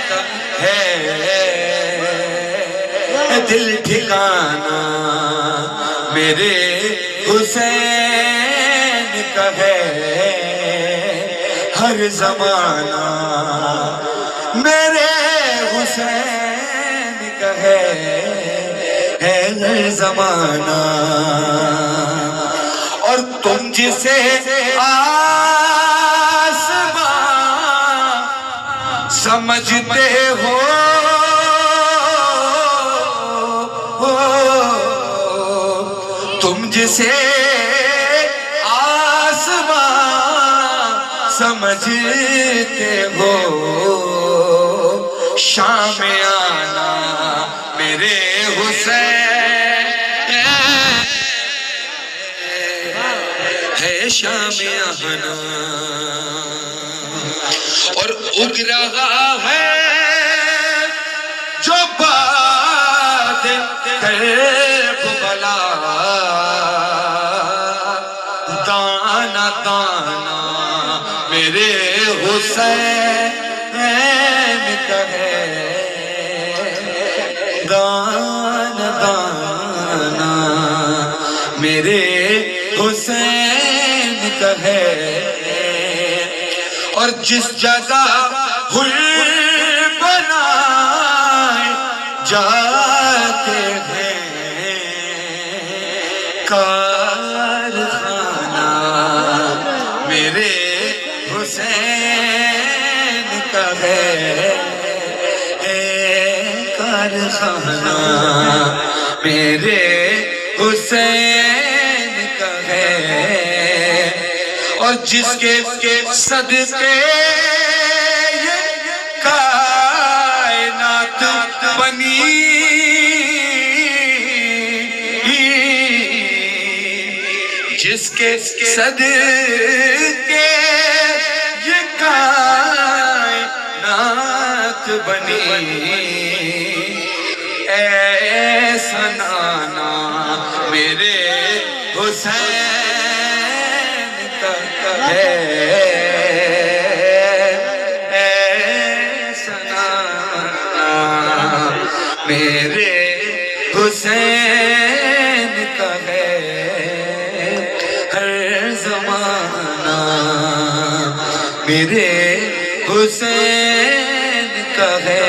کا ہے دل ٹھکانا، میرے حسین کا ہے ہر زمانہ، میرے حسین کا ہے ہر زمانہ۔ اور تم جسے آسمان سمجھتے ہو، تم جسے آسمان سمجھتے ہو، شام آنا میرے حسین ہے شام آنا۔ اور اگ رہا ہے جو باد کربلا، دانا دانا میرے حسین کا ہے، دانا دانا میرے حسین کا ہے۔ اور جس جگہ ہل بنائے جاتے ہیں کارخانہ، میرے حسین کا ہے کارخانہ، میرے حسین کا ہے۔ اور جس کے صدقے یہ کائنات بنی، جس کے صدقے یہ کائنات بنی، ایسا نانا میرے حسین کا ہے، ایسا نانا میرے حسین کا ہے ہر زمانہ، میرے حسین کا ہے